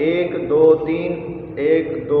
1 2 3, 1 2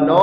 9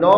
9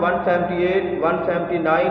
178 179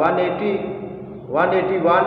180 181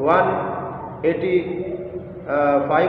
185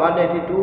182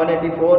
184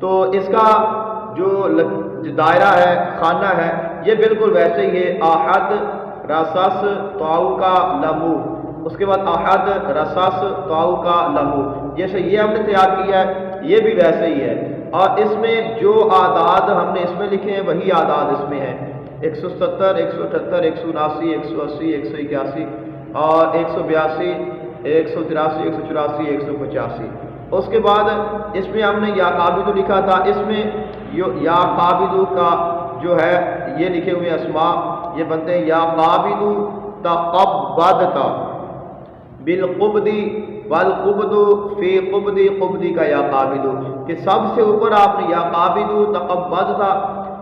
تو اس کا جو دائرہ ہے، خانہ ہے، یہ بالکل ویسے ہی ہے، احد رسس طاؤ کا لمو، اس کے بعد احد رسس طاؤ کا لمو، جیسے یہ ہم نے تیار کیا ہے یہ بھی ویسے ہی ہے، اور اس میں جو اعداد ہم نے اس میں لکھے ہیں وہی اعداد اس میں ہیں، 170 178 179 180 181 اور 182 183 184 185۔ اس کے بعد اس میں ہم نے یا قابض لکھا تھا، اس میں یا قابض کا جو ہے یہ لکھے ہوئے اسماء یہ بنتے ہیں یا قابض تقبضت بالقبض والقبض فی قبض، قبضی کا یا قابض، کہ سب سے اوپر آپ نے یا قابض تقبض تھا،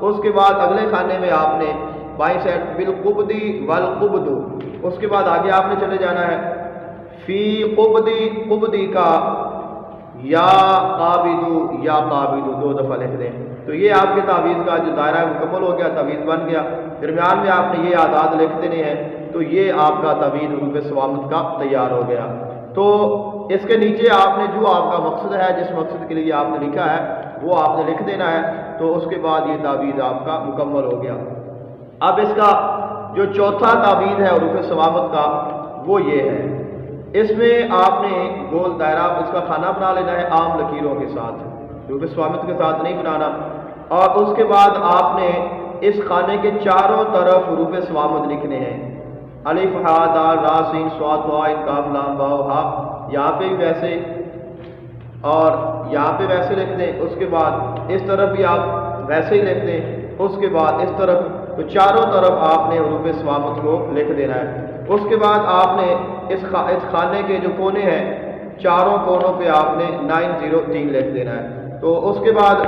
اس کے بعد اگلے خانے میں آپ نے بائیں سائڈ بالقبض والقبض، اس کے بعد آگے آپ نے چلے جانا ہے فی قبض، قبضی کا یا قابض، یا قابض 2 دفعہ لکھ دیں، تو یہ آپ کے تعویذ کا جو دائرہ مکمل ہو گیا، تعویذ بن گیا۔ درمیان میں آپ نے یہ اعداد لکھ دینے ہیں، تو یہ آپ کا تعویذ حروف ثوابت کا تیار ہو گیا۔ تو اس کے نیچے آپ نے جو آپ کا مقصد ہے، جس مقصد کے لیے آپ نے لکھا ہے وہ آپ نے لکھ دینا ہے، تو اس کے بعد یہ تعویذ آپ کا مکمل ہو گیا۔ اب اس کا جو چوتھا تعویذ ہے حروف ثوابت کا وہ یہ ہے، اس میں آپ نے گول دائرہ اس کا خانہ بنا لینا ہے عام لکیروں کے ساتھ، حروف ثوابت کے ساتھ نہیں بنانا، اور اس کے بعد آپ نے اس خانے کے چاروں طرف حروف ثوابت لکھنے ہیں، الف ہا دال را سین صاد وا عین کاف لام واو ہا، یہاں پہ بھی ویسے اور یہاں پہ ویسے لکھ دیں، اس کے بعد اس طرف بھی آپ ویسے ہی لکھ دیں، اس کے بعد اس طرف، تو چاروں طرف آپ نے حروف ثوابت کو لکھ دینا ہے۔ اس کے بعد آپ نے اس خانے کے جو کونے ہیں چاروں کونوں پہ آپ نے 903 لکھ دینا ہے۔ تو اس کے بعد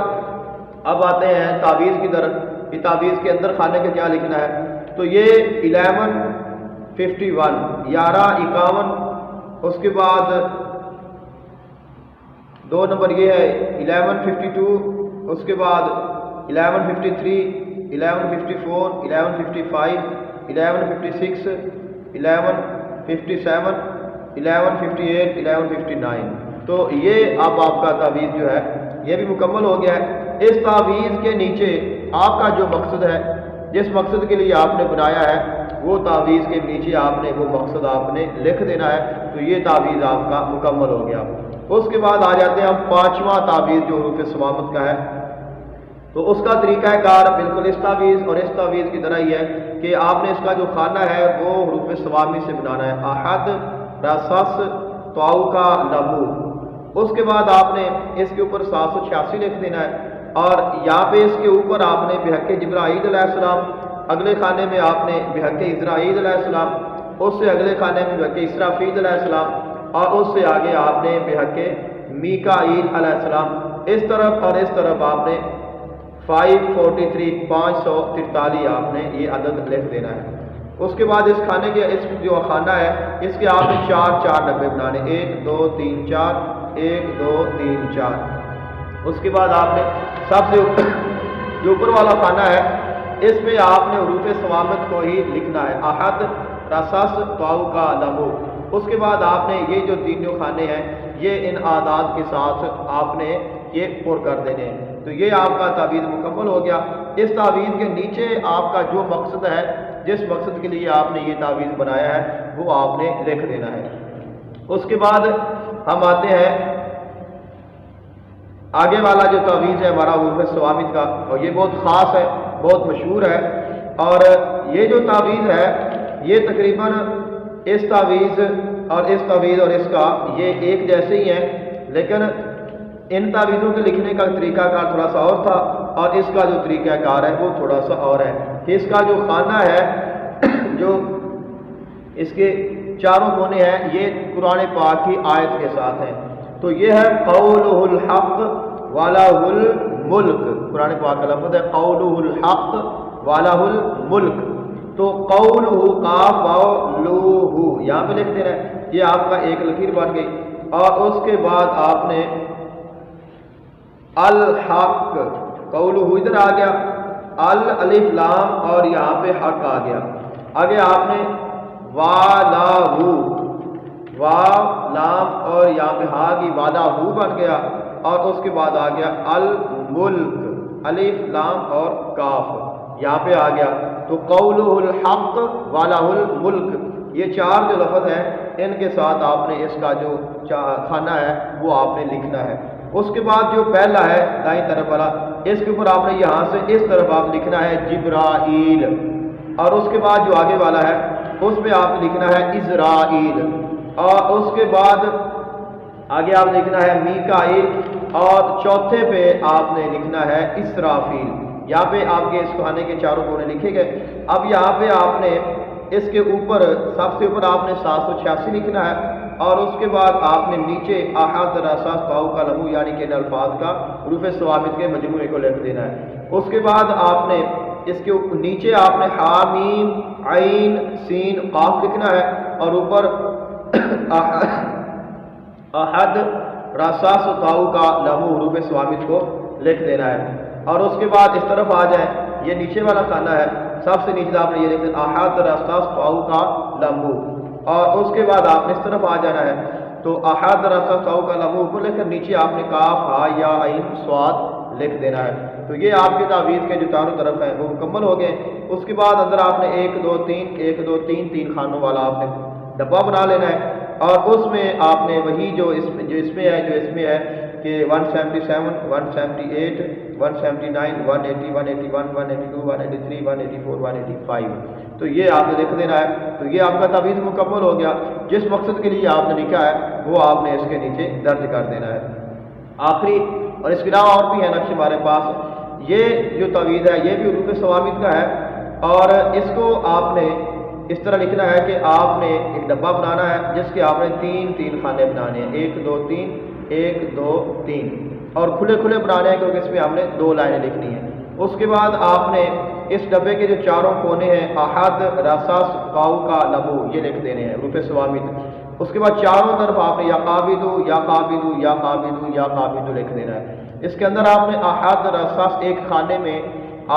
اب آتے ہیں تعویذ کی طرف، کہ تعویذ کے اندر خانے کے کیا لکھنا ہے، تو یہ 1151 1151، اس کے بعد 2 نمبر یہ ہے 1152، اس کے بعد 1153 1154 1155 1156 1157 1158 1159۔ تو یہ اب آپ کا تعویذ جو ہے یہ بھی مکمل ہو گیا ہے۔ اس تعویذ کے نیچے آپ کا جو مقصد ہے، جس مقصد کے لیے آپ نے بنایا ہے، وہ تعویذ کے نیچے آپ نے وہ مقصد آپ نے لکھ دینا ہے، تو یہ تعویذ آپ کا مکمل ہو گیا۔ اس کے بعد آ جاتے ہیں ہم 5واں تعویذ جو حروف ثوابت کا ہے، تو اس کا طریقہ کار بالکل اس تعویذ اور اس تعویذ کی طرح ہی ہے کہ آپ نے اس کا جو خانہ ہے وہ حروف ثوابت سے بنانا ہے، احد رسس طاؤ کا لمو، اس کے بعد آپ نے اس کے اوپر 786 لکھ دینا ہے، اور یہاں پہ اس کے اوپر آپ نے بحق جبرائیل علیہ السلام، اگلے خانے میں آپ نے بحق اسرائیل علیہ السلام، اس سے اگلے خانے میں بحق اسرافیل علیہ السلام، اور اس سے آگے آپ نے بحق میکائیل علیہ السلام، اس طرف اور اس طرف آپ نے 543 543 آپ نے یہ عدد لکھ دینا ہے۔ اس کے بعد اس خانے کے اس جو خانہ ہے اس کے آپ نے 4 ڈبے بنانے، 1 2 3 4 1 2 3 4۔ اس کے بعد آپ نے سب سے جو اوپر والا خانہ ہے اس میں آپ نے حروف ثوابت کو ہی لکھنا ہے، احد رسس طاؤ کا لمو۔ اس کے بعد آپ نے یہ جو تینوں خانے ہیں یہ ان اعداد کے ساتھ آپ نے یہ پر کر دینے ہیں، تو یہ آپ کا تعویذ مکمل ہو گیا۔ اس تعویذ کے نیچے آپ کا جو مقصد ہے، جس مقصد کے لیے آپ نے یہ تعویذ بنایا ہے وہ آپ نے لکھ دینا ہے۔ اس کے بعد ہم آتے ہیں آگے والا جو تعویذ ہے ہمارا حروف ثوابت کا، اور یہ بہت خاص ہے، بہت مشہور ہے، اور یہ جو تعویذ ہے یہ تقریباً اس تعویذ اور اس تعویذ اور اس کا یہ ایک جیسے ہی ہیں، لیکن ان تعویذوں کے لکھنے کا طریقہ کار تھوڑا سا اور تھا، اور اس کا جو طریقہ کار ہے وہ تھوڑا سا اور ہے۔ اس کا جو خانہ ہے جو اس کے چاروں کونے ہیں یہ قرآن پاک کی آیت کے ساتھ ہیں، تو یہ ہے قولہ الحق وَلَهُ الْمُلْک، قرآن پاک کا لفظ ہے قولہ الحق وَلَهُ الْمُلْک، تو قولہ قاف واو لوہ یہاں پہ لکھ دینا ہے، یہ آپ کا ایک لکیر بن گئی، اور اس کے بعد آپ نے الحق قولہ ادھر آ گیا، الف لام اور یہاں پہ حق آ گیا، آگے آپ نے والا ہو، واو لام اور یہاں پہ ہا کی والا ہو بن گیا، اور اس کے بعد آ گیا الملک، الف لام اور کاف یہاں پہ آ گیا۔ تو قولہ الحق ولہ الملک، یہ چار جو لفظ ہیں ان کے ساتھ آپ نے اس کا جو کھانا ہے وہ آپ نے لکھنا ہے۔ اس کے بعد جو پہلا ہے دائیں طرف والا، اس کے اوپر آپ نے یہاں سے اس طرف آپ لکھنا ہے جبرائیل، اور اس کے بعد جو آگے والا ہے اس پہ آپ لکھنا ہے اسرائیل، اور اس کے بعد آگے آپ لکھنا ہے میکائیل، اور چوتھے پہ آپ نے لکھنا ہے اسرافیل۔ یہاں پہ آپ کے اس کھانے کے چاروں کونے لکھے گئے۔ اب یہاں پہ آپ نے اس کے اوپر سب سے اوپر آپ نے 786 لکھنا ہے، اور اس کے بعد آپ نے نیچے احد راساس پاؤ کا لمو یعنی کہ ان الفاظ کا حروف ثوابت کے مجموعے کو لکھ دینا ہے۔ اس کے بعد آپ نے اس کے نیچے آپ نے حامیم عین سین قاف لکھنا ہے، اور اوپر احد راساس پاؤ کا لمو حروف ثوابت کو لکھ دینا ہے۔ اور اس کے بعد اس طرف آ جائیں، یہ نیچے والا کھانا ہے، سب سے نیچے آپ نے یہ لکھ دینا احد راساس پاؤ کا لمو، اور اس کے بعد آپ نے اس طرف آ جانا ہے تو احد راساس پاؤ کا لمو اوپر لکھ کر نیچے آپ نے کاف ہا یا عین صاد لکھ دینا ہے۔ تو یہ آپ کے تعویذ کے جو چاروں طرف ہیں وہ مکمل ہو گئے۔ اس کے بعد اندر آپ نے 1 2 3 1 2 3 3 خانوں والا آپ نے ڈبہ بنا لینا ہے، اور اس میں آپ نے وہی جو اس میں ہے کہ 177 178 179 180 181 182 183 184 185، تو یہ آپ نے لکھ دینا ہے۔ تو یہ آپ کا تعویذ مکمل ہو گیا۔ جس مقصد کے لیے آپ نے لکھا ہے وہ آپ نے اس کے نیچے درج کر دینا ہے۔ آخری اور اس کے علاوہ اور بھی ہے نقش ہمارے پاس، یہ جو تعویذ ہے یہ بھی حروف ثوابت کا ہے، اور اس کو آپ نے اس طرح لکھنا ہے کہ آپ نے ایک ڈبہ بنانا ہے جس کے آپ نے 3 خانے بنانے ہیں، 1 2 3 1 2 3، اور کھلے بنانے ہیں کیونکہ اس میں ہم نے 2 لائنیں لکھنی ہیں۔ اس کے بعد آپ نے اس ڈبے کے جو چاروں کونے ہیں احد راساس پاؤ کا لمو یہ لکھ دینے ہیں حروف ثوابت۔ اس کے بعد چاروں طرف آپ نے یا قابضو یا قابضو یا قابضو یا قابضو لکھ دینا ہے۔ اس کے اندر آپ نے احد راساس ایک خانے میں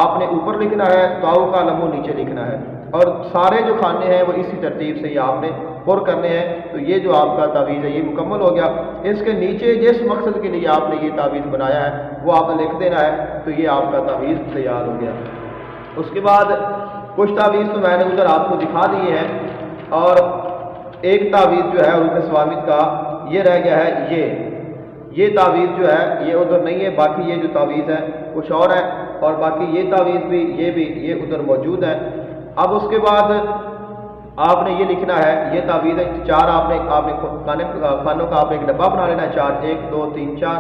آپ نے اوپر لکھنا ہے، پاؤ کا لمو نیچے لکھنا ہے، اور سارے جو خانے ہیں وہ اسی ترتیب سے یہ آپ نے پر کرنے ہیں۔ تو یہ جو آپ کا تعویذ ہے یہ مکمل ہو گیا۔ اس کے نیچے جس مقصد کے لیے آپ نے یہ تعویذ بنایا ہے وہ آپ نے لکھ دینا ہے، تو یہ آپ کا تعویذ تیار ہو گیا۔ اس کے بعد کچھ تعویذ تو میں نے ادھر آپ کو دکھا دیے ہیں، اور ایک تعویذ جو ہے حروف ثوابت کا یہ رہ گیا ہے، یہ تعویذ جو ہے یہ ادھر نہیں ہے، باقی یہ جو تعویذ ہے کچھ اور ہے، اور باقی یہ تعویذ بھی یہ ادھر موجود ہے۔ اب اس کے بعد آپ نے یہ لکھنا ہے، یہ تعویذ ہے 4 آپ نے خانوں کا آپ نے ایک ڈبہ بنا لینا ہے، 4 1 2 3 4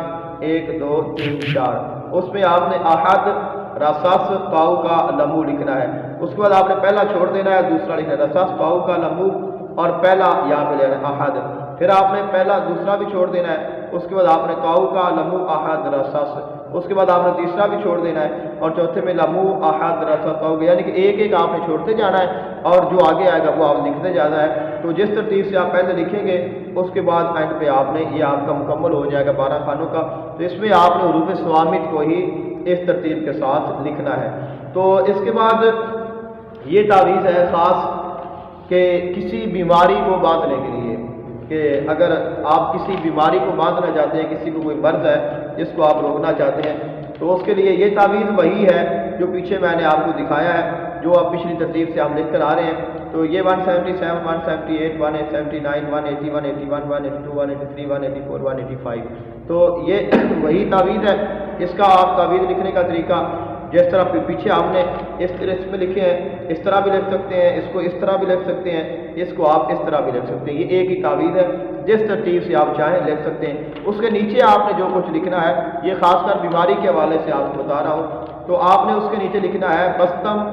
1 2 3 4، اس میں آپ نے احد راساس پاؤ کا لمو لکھنا ہے۔ اس کے بعد آپ نے پہلا چھوڑ دینا ہے، دوسرا لکھنا ہے راساس پاؤ کا لمو، اور پہلا یہاں پہ لینا ہے احد، پھر آپ نے پہلا دوسرا بھی چھوڑ دینا ہے، اس کے بعد آپ نے پاؤ کا لمو احد راساس، اس کے بعد آپ نے تیسرا بھی چھوڑ دینا ہے، اور چوتھے میں لمو احد راساس پاؤ، یعنی کہ ایک آپ نے چھوڑتے جانا ہے، اور جو آگے آئے گا وہ آپ لکھتے جانا ہے۔ تو جس ترتیب سے آپ پہلے لکھیں گے اس کے بعد اینڈ پہ آپ نے یہ آپ کا مکمل ہو جائے گا 12 خانوں کا۔ تو اس میں آپ نے حروف ثوابت کو ہی اس ترتیب کے ساتھ لکھنا ہے۔ تو اس کے بعد یہ تعویذ ہے خاص کہ کسی بیماری کو باندھنے کے لیے، کہ اگر آپ کسی بیماری کو باندھنا چاہتے ہیں، کسی کو کوئی مرض ہے جس کو آپ روکنا چاہتے ہیں، تو اس کے لیے یہ تعویذ وہی ہے جو پیچھے میں نے آپ کو دکھایا ہے، جو آپ پچھلی ترتیب سے ہم لکھ کر آ رہے ہیں۔ تو یہ 177 178 179 180 181 182 183 184 185، تو یہ وہی تعویذ ہے۔ اس کا آپ تعویذ لکھنے کا طریقہ جس طرح پیچھے آپ نے اس میں لکھے ہیں اس طرح بھی لکھ سکتے ہیں، اس کو اس طرح بھی لکھ سکتے ہیں، اس کو آپ اس طرح بھی لکھ سکتے ہیں، یہ ایک ہی تعویذ ہے، جس ترتیب سے آپ چاہیں لکھ سکتے ہیں۔ اس کے نیچے آپ نے جو کچھ لکھنا ہے یہ خاص کر بیماری کے حوالے سے آپ کو بتا رہا ہوں، تو آپ نے اس کے نیچے لکھنا ہے بستم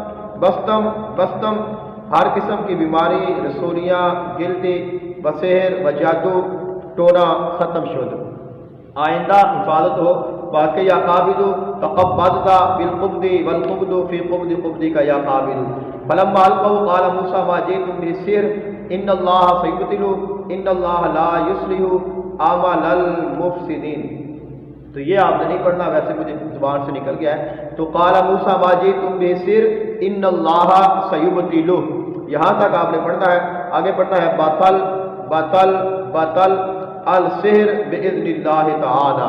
بستم بستم، ہر قسم کی بیماری، رسولیاں، گلٹی، بسحر و جادو ٹونا ختم شد، آئندہ حفاظت ہو باقی یا قابل تقبض بالقبض والقبض فی قبض قبض کا یا قابل فلما القوا قال موسیٰ ما جئتم بالسحر ان اللہ سیبطل ان اللہ لا یصلح اعمال المفسدین۔ تو یہ آپ نے نہیں پڑھنا، ویسے مجھے زبان سے نکل گیا ہے۔ تو قال موسیٰ ما جئتم بالسحر ان اللہ سیبطل، یہاں تک آپ نے پڑھنا ہے۔ آگے پڑھنا ہے باطل باطل باطل السحر باذن اللہ تعالی